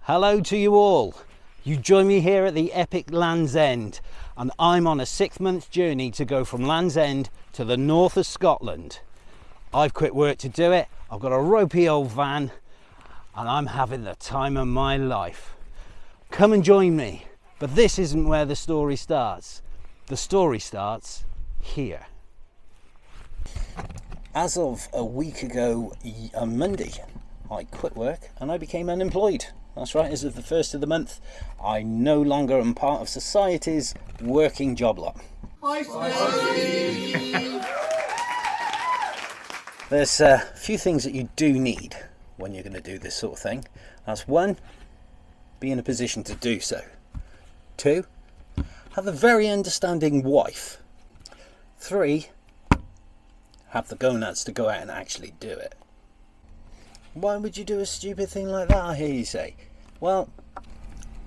Hello to you all. You join me here at the epic Landsend, and I'm on a 6-month journey to go from Landsend to the north of Scotland. I've quit work to do it. I've got a ropey old van and I'm having the time of my life. Come and join me. But this isn't where the story starts. The story starts here. As of a week ago, on Monday, I quit work and I became unemployed. That's right, as of the 1st of the month, I no longer am part of society's working job lot. Hi, Steve! There's a few things that you do need when you're going to do this sort of thing. That's 1, be in a position to do so. 2, have a very understanding wife. 3, have the gonads to go out and actually do it. Why would you do a stupid thing like that, I hear you say? Well,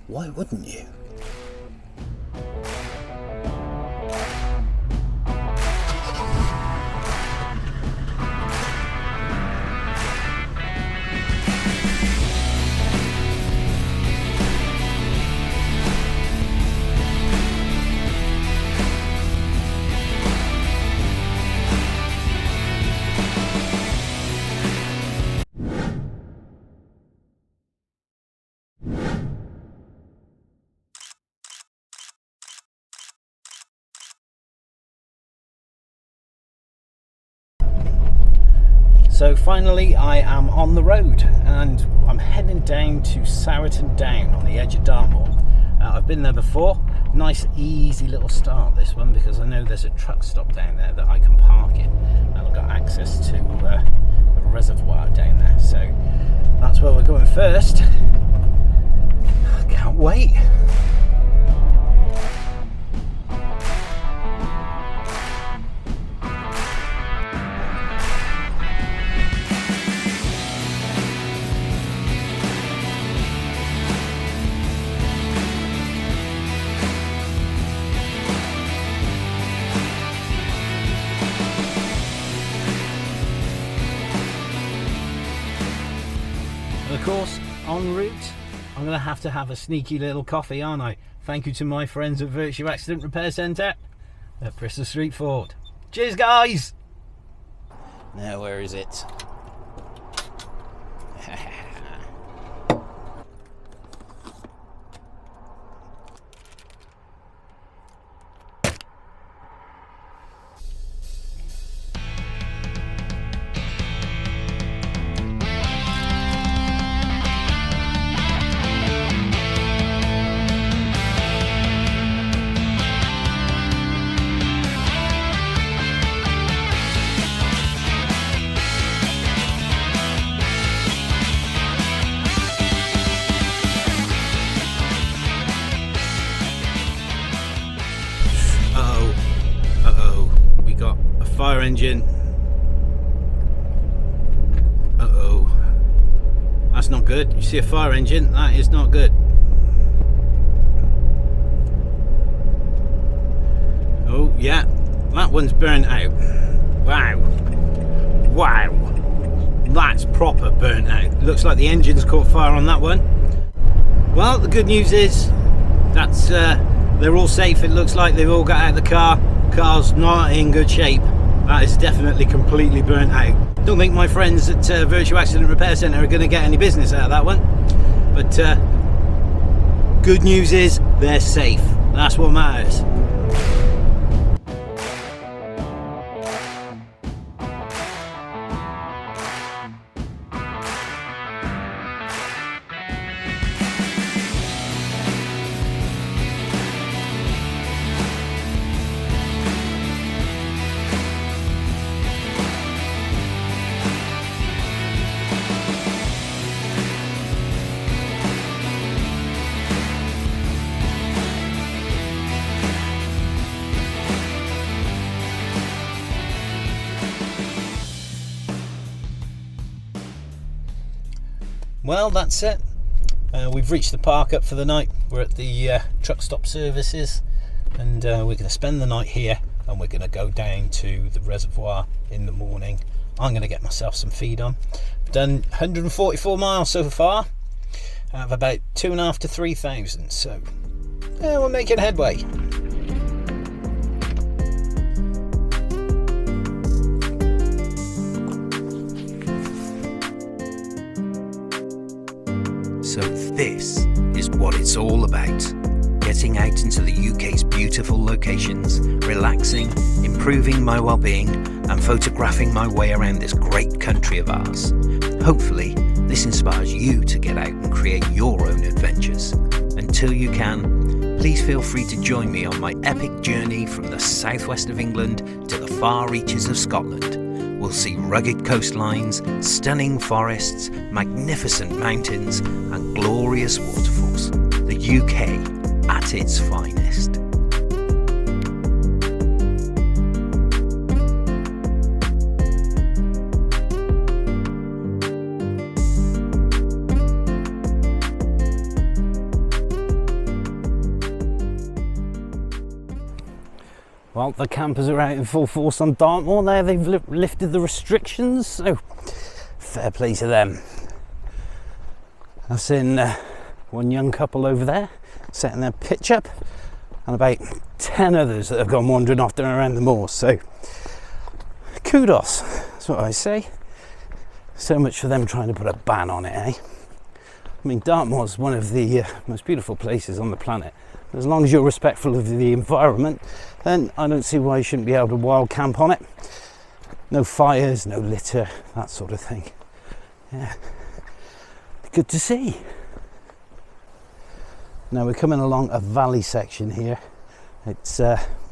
why wouldn't you? So finally I am on the road and I'm heading down to Sowerton Down on the edge of Dartmoor. I've been there before. Nice easy little start, this one, because I know there's a truck stop down there that I can park in and I've got access to a reservoir down there, so that's where we're going first. Can't wait. Of course, en route, I'm going to have a sneaky little coffee, aren't I? Thank you to my friends at Virtue Accident Repair Centre at Bristol Street Ford. Cheers, guys! Now, where is it? We got a fire engine. That's not good. You see a fire engine? That is not good. Oh yeah, that one's burnt out. Wow, that's proper burnt out. Looks like the engine's caught fire on that one. Well, the good news is that's they're all safe. It looks like they've all got out of the car. Car's not in good shape. That is definitely completely burnt out. Don't think my friends at Virtue Accident Repair Centre are going to get any business out of that one. But good news is they're safe. That's what matters. Well, that's it. We've reached the park up for the night. We're at the truck stop services, and we're going to spend the night here, and we're going to go down to the reservoir in the morning. I'm going to get myself some feed on. I've done 144 miles so far, out of about 2,500 to 3,000. So yeah, we're making headway. So this is what it's all about. Getting out into the UK's beautiful locations, relaxing, improving my well-being, and photographing my way around this great country of ours. Hopefully, this inspires you to get out and create your own adventures. Until you can, please feel free to join me on my epic journey from the southwest of England to the far reaches of Scotland. We'll see rugged coastlines, stunning forests, magnificent mountains, and glorious waterfalls. The UK at its finest. Well, the campers are out in full force on Dartmoor there. They've lifted the restrictions, so fair play to them. I've seen one young couple over there setting their pitch up, and about 10 others that have gone wandering off down around the moor. So kudos, that's what I say. So much for them trying to put a ban on it, eh? I mean, Dartmoor's one of the most beautiful places on the planet. As long as you're respectful of the environment, then I don't see why you shouldn't be able to wild camp on it. No fires, no litter, that sort of thing. Yeah, good to see. Now we're coming along a valley section here. It's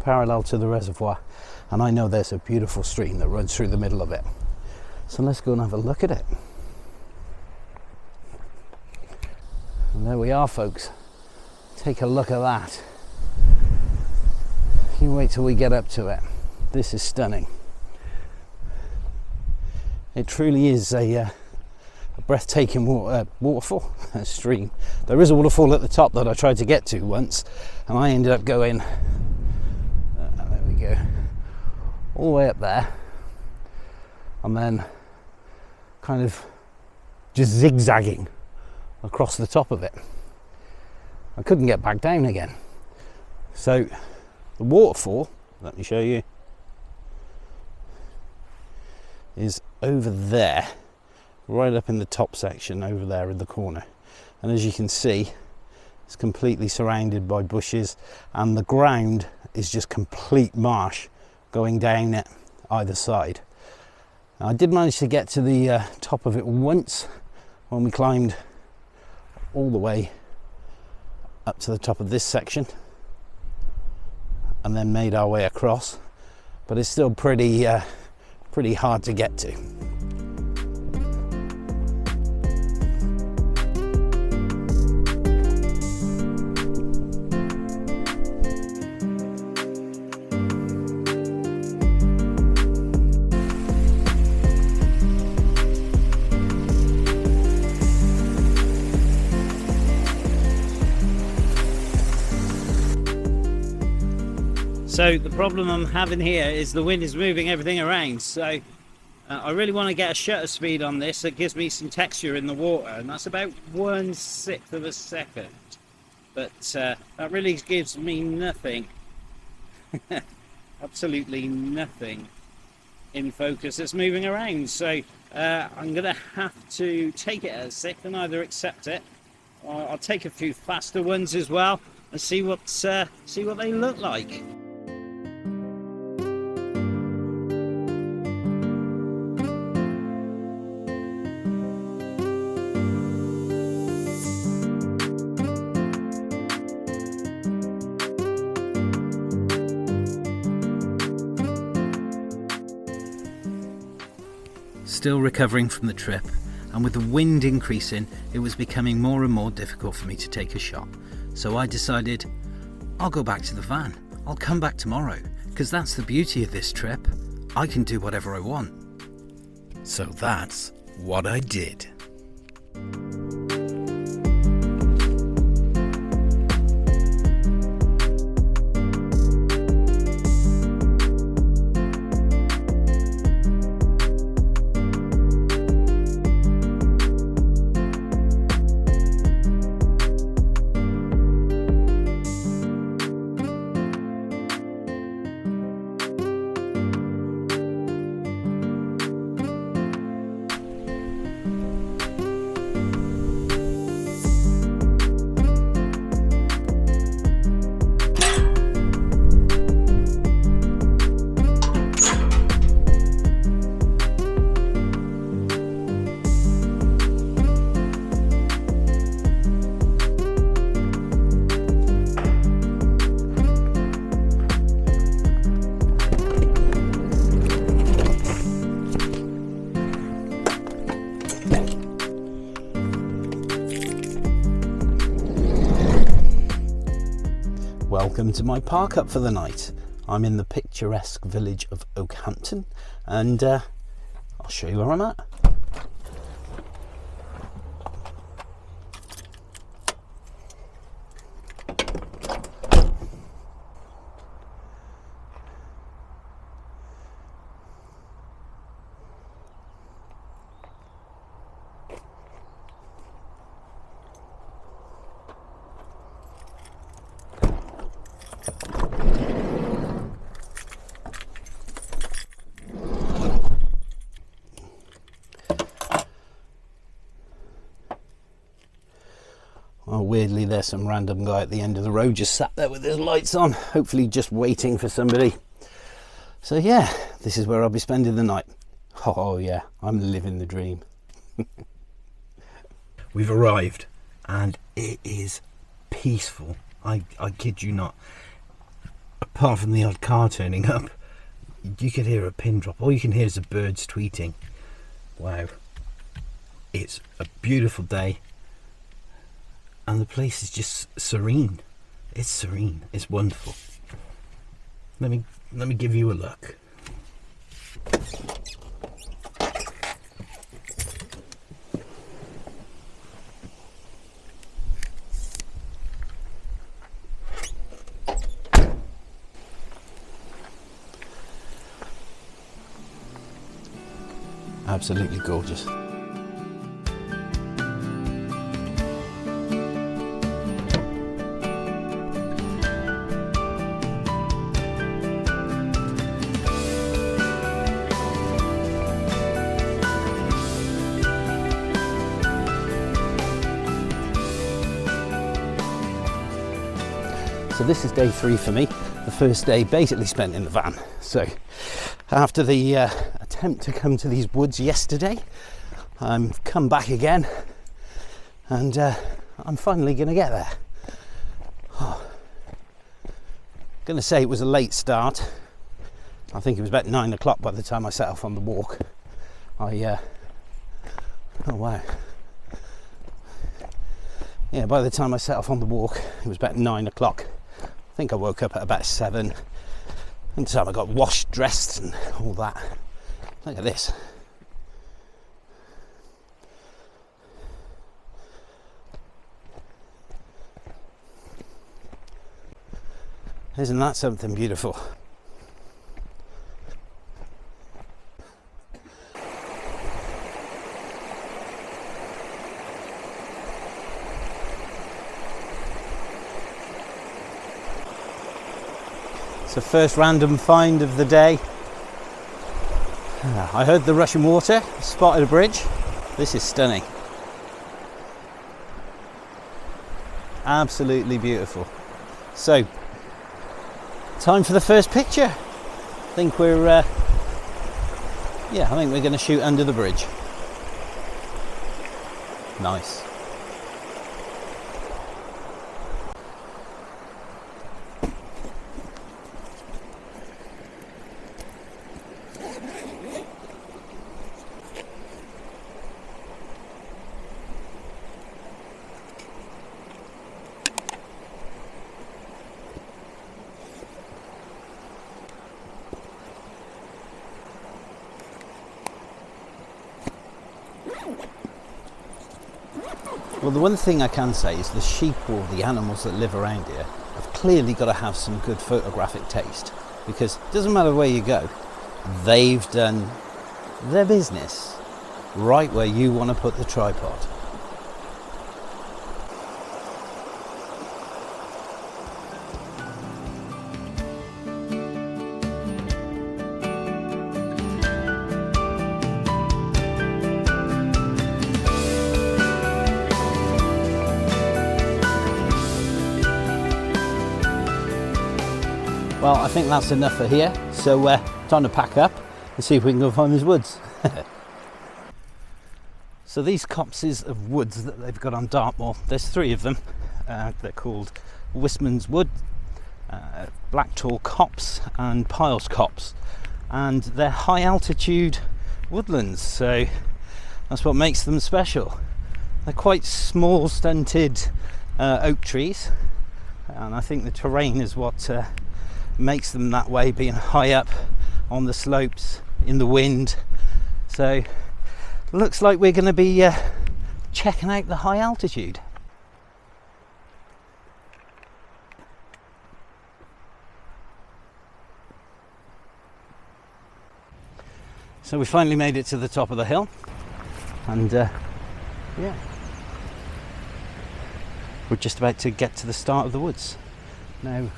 parallel to the reservoir, and I know there's a beautiful stream that runs through the middle of it. So let's go and have a look at it. And there we are, folks. Take a look at that. You wait till we get up to it. This is stunning. It truly is a breathtaking waterfall, a stream. There is a waterfall at the top that I tried to get to once, and I ended up going, there we go, all the way up there, and then kind of just zigzagging across the top of it. I couldn't get back down again. So the waterfall, let me show you, is over there, right up in the top section over there in the corner. And as you can see, it's completely surrounded by bushes, and the ground is just complete marsh going down it either side. Now, I did manage to get to the top of it once when we climbed all the way up to the top of this section and then made our way across, but it's still pretty hard to get to. So the problem I'm having here is the wind is moving everything around, so I really want to get a shutter speed on this that gives me some texture in the water, and that's about 1/6 of a second, but that really gives me nothing, absolutely nothing in focus that's moving around. So I'm going to have to take it as 6 and either accept it, or I'll take a few faster ones as well and see what they look like. Still recovering from the trip, and with the wind increasing, it was becoming more and more difficult for me to take a shot. So I decided, I'll go back to the van. I'll come back tomorrow, because that's the beauty of this trip. I can do whatever I want. So that's what I did. Welcome to my park up for the night. I'm in the picturesque village of Oakhampton, and I'll show you where I'm at. Well, weirdly, there's some random guy at the end of the road just sat there with his lights on, hopefully just waiting for somebody. So yeah, this is where I'll be spending the night. Oh yeah, I'm living the dream. We've arrived and it is peaceful. I kid you not. Apart from the odd car turning up, you could hear a pin drop. All you can hear is the birds tweeting. Wow. It's a beautiful day. And the place is just serene. It's serene. It's wonderful. Let me give you a look. Absolutely gorgeous. So this is day 3 for me. The first day basically spent in the van. So after the attempt to come to these woods yesterday, I've come back again, and I'm finally going to get there. Oh. Going to say it was a late start. I think it was about 9 o'clock by the time I set off on the walk. Oh wow. Yeah, by the time I set off on the walk, it was about 9 o'clock. I think I woke up at about 7. And the time I got washed, dressed and all that. Look at this. Isn't that something beautiful? So first random find of the day. I heard the rushing water, spotted a bridge. This is stunning. Absolutely beautiful. So, time for the first picture. I think we're going to shoot under the bridge. Nice. Well, the one thing I can say is the sheep or the animals that live around here have clearly got to have some good photographic taste, because it doesn't matter where you go, they've done their business right where you want to put the tripod. Well, I think that's enough for here, so time to pack up and see if we can go find these woods. So these copses of woods that they've got on Dartmoor, there's 3 of them. They're called Wistman's Wood, Black Tall Copse and Piles Copse, and they're high altitude woodlands, so that's what makes them special. They're quite small stunted oak trees, and I think the terrain is what makes them that way, being high up on the slopes in the wind. So looks like we're going to be checking out the high altitude. So we finally made it to the top of the hill, and yeah, we're just about to get to the start of the woods. Now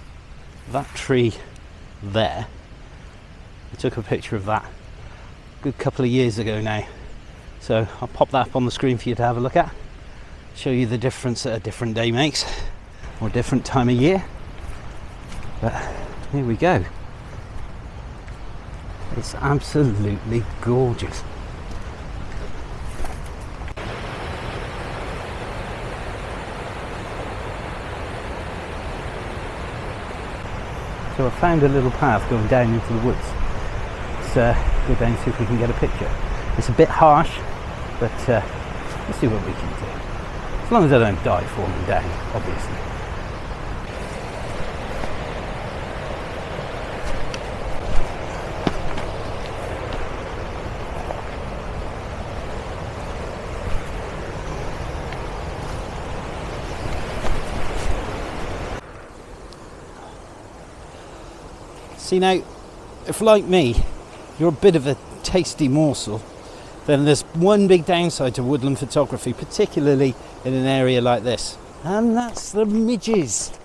that tree there, I took a picture of that a good couple of years ago now, so I'll pop that up on the screen for you to have a look at, show you the difference that a different day makes, or a different time of year. But here we go. It's absolutely gorgeous. So I found a little path going down into the woods. Let's go down and see if we can get a picture. It's a bit harsh, but let's see what we can do. As long as I don't die falling down, obviously. See, now, if like me, you're a bit of a tasty morsel, then there's one big downside to woodland photography, particularly in an area like this, and that's the midges.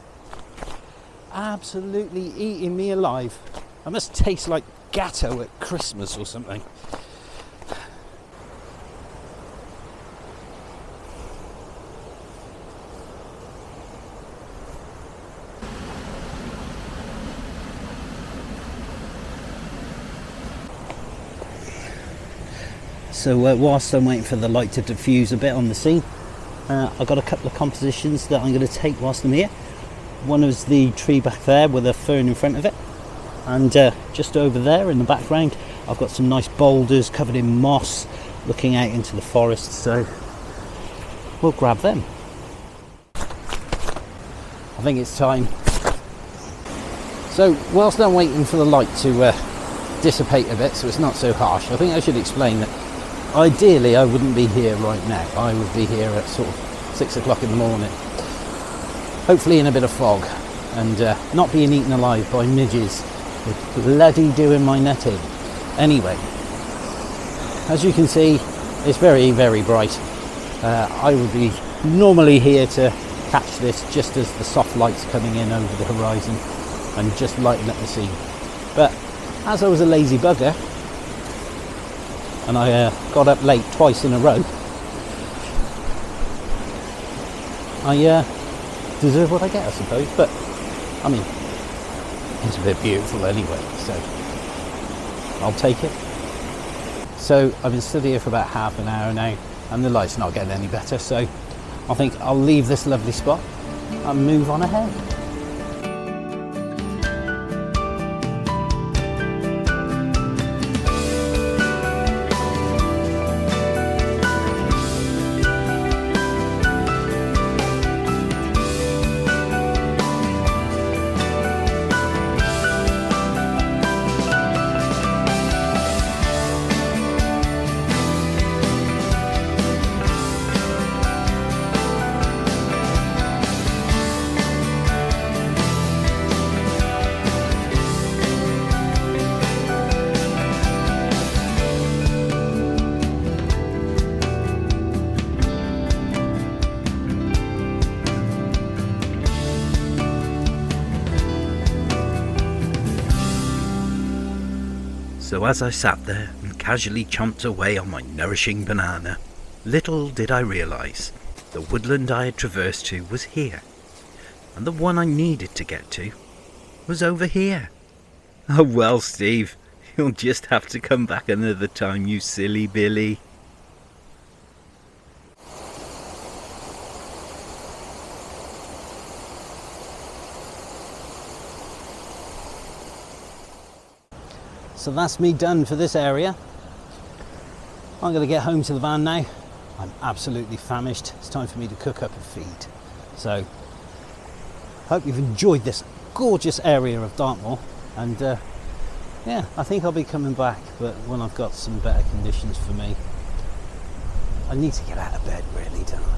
Absolutely eating me alive. I must taste like gatto at Christmas or something. So whilst I'm waiting for the light to diffuse a bit on the scene, I've got a couple of compositions that I'm going to take whilst I'm here. One is the tree back there with a fern in front of it, and just over there in the background I've got some nice boulders covered in moss looking out into the forest, so we'll grab them. I think it's time. So whilst I'm waiting for the light to dissipate a bit so it's not so harsh, I think I should explain that ideally I wouldn't be here right now. I would be here at sort of 6 o'clock in the morning, hopefully in a bit of fog, and not being eaten alive by midges. They're bloody doing my netting. Anyway, as you can see, it's very, very bright. I would be normally here to catch this just as the soft light's coming in over the horizon and just lighting up the scene. But as I was a lazy bugger, and I got up late twice in a row, I deserve what I get, I suppose. But I mean, it's a bit beautiful anyway, so I'll take it. So I've been stood here for about half an hour now, and the light's not getting any better, so I think I'll leave this lovely spot and move on ahead. So as I sat there and casually chomped away on my nourishing banana, little did I realise the woodland I had traversed to was here, and the one I needed to get to was over here. Oh well, Steve, you'll just have to come back another time, you silly Billy. So that's me done for this area. I'm going to get home to the van now. I'm absolutely famished. It's time for me to cook up a feed. So Hope you've enjoyed this gorgeous area of Dartmoor, and yeah, I think I'll be coming back, but when I've got some better conditions for me. I need to get out of bed really, don't I?